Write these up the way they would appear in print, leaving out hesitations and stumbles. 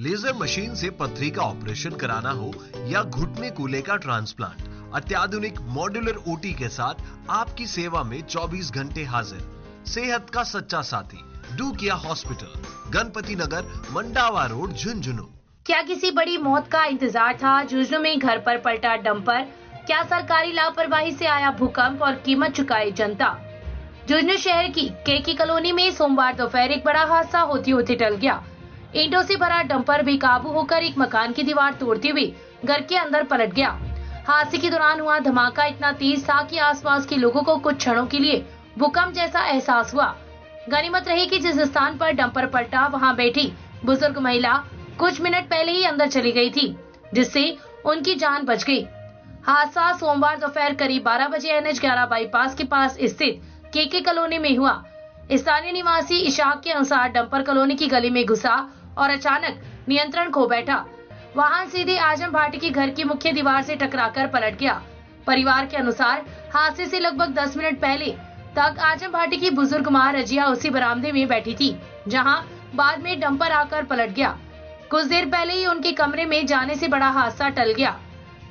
Laser machine से पथरी का ऑपरेशन कराना हो या घुटने कूल्हे का ट्रांसप्लांट, अत्याधुनिक मॉड्यूलर ओटी के साथ आपकी सेवा में 24 घंटे हाजिर। सेहत का सच्चा साथी डू किया हॉस्पिटल, गणपति नगर, मंडावा रोड, झुंझुनू। क्या किसी बड़ी मौत का इंतजार था? झुंझुनू में घर पर पलटा डंपर। क्या सरकारी लापरवाही से आया भूकंप और कीमत चुकाई जनता? झुंझुनू शहर की केकी कॉलोनी में सोमवार दोपहर एक बड़ा हादसा होते होते टल गया। ईंटों से भरा डंपर बेकाबू होकर एक मकान की दीवार तोड़ते हुए घर के अंदर पलट गया। हादसे के दौरान हुआ धमाका इतना तेज था कि आसपास के लोगों को कुछ क्षणों के लिए भूकंप जैसा एहसास हुआ। गनीमत रही कि जिस स्थान पर डंपर पलटा वहां बैठी बुजुर्ग महिला कुछ मिनट पहले ही अंदर चली गई थी, जिससे उनकी जान बच गई। हादसा सोमवार दोपहर करीब 12 बजे NH 11 बाईपास के पास स्थित केके कॉलोनी में हुआ। स्थानीय निवासी इशाक के अनुसार डंपर कॉलोनी की गली में घुसा और अचानक नियंत्रण खो बैठा। वाहन सीधे आजम भाटी के घर की मुख्य दीवार से टकराकर पलट गया। परिवार के अनुसार हादसे से लगभग 10 मिनट पहले तक आजम भाटी की बुजुर्ग मां रजिया उसी बरामदे में बैठी थी, जहां बाद में डंपर आकर पलट गया। कुछ देर पहले ही उनके कमरे में जाने से बड़ा हादसा टल गया।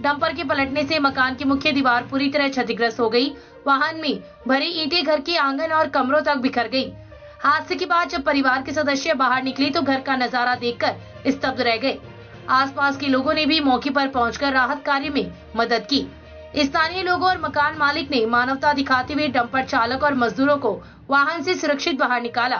डंपर के पलटने से मकान की मुख्य दीवार पूरी तरह क्षतिग्रस्त हो गई। वाहन में भरी ईंटें घर के आंगन और कमरों तक बिखर गई। हादसे के बाद जब परिवार के सदस्य बाहर निकले तो घर का नजारा देखकर स्तब्ध रह गए। आसपास के लोगों ने भी मौके पर पहुंचकर राहत कार्य में मदद की। स्थानीय लोगों और मकान मालिक ने मानवता दिखाते हुए डंपर चालक और मजदूरों को वाहन से सुरक्षित बाहर निकाला।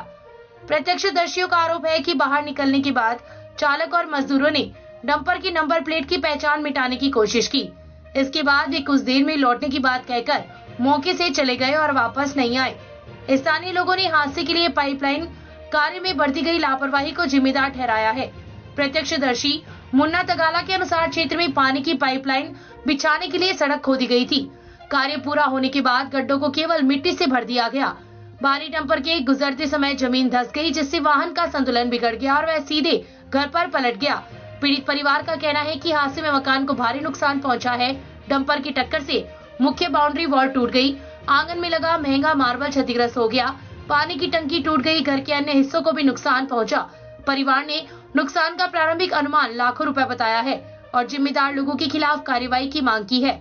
प्रत्यक्षदर्शियों का आरोप है कि बाहर निकलने के बाद चालक और मजदूरों ने डंपर की नंबर प्लेट की पहचान मिटाने की कोशिश की। इसके बाद वे कुछ देर में लौटने की बात कहकर मौके से चले गए और वापस नहीं आए। स्थानीय लोगों ने हादसे के लिए पाइपलाइन कार्य में बरती गई लापरवाही को जिम्मेदार ठहराया है। प्रत्यक्षदर्शी मुन्ना तगाला के अनुसार क्षेत्र में पानी की पाइपलाइन बिछाने के लिए सड़क खोदी गई थी। कार्य पूरा होने के बाद गड्ढों को केवल मिट्टी से भर दिया गया। भारी डंपर के गुजरते समय जमीन धंस गई, जिससे वाहन का संतुलन बिगड़ गया और वह सीधे घर पर पलट गया। पीड़ित परिवार का कहना है कि हादसे में मकान को भारी नुकसान पहुंचा है। डंपर की टक्कर से मुख्य बाउंड्री वॉल टूट गई, आंगन में लगा महंगा मार्बल क्षतिग्रस्त हो गया, पानी की टंकी टूट गई, घर के अन्य हिस्सों को भी नुकसान पहुंचा। परिवार ने नुकसान का प्रारंभिक अनुमान लाखों रुपए बताया है और जिम्मेदार लोगों के खिलाफ कार्रवाई की मांग की है।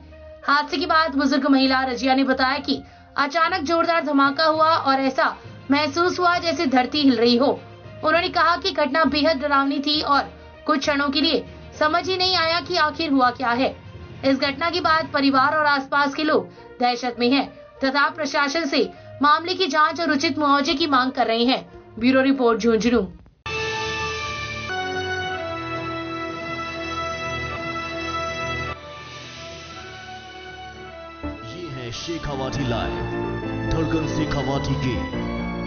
हादसे के बाद बुजुर्ग महिला रजिया ने बताया कि अचानक जोरदार धमाका हुआ और ऐसा महसूस हुआ जैसे धरती हिल रही हो। उन्होंने कहा कि घटना बेहद डरावनी थी और कुछ क्षणों के लिए समझ ही नहीं आया कि आखिर हुआ क्या है। इस घटना के बाद परिवार और आसपास के लोग दहशत में हैं तथा प्रशासन से मामले की जांच और उचित मुआवजे की मांग कर रहे हैं। Bureau report, Jhunjhunu. ये है शेखावाटी लाइव, धड़कन शेखावाटी की।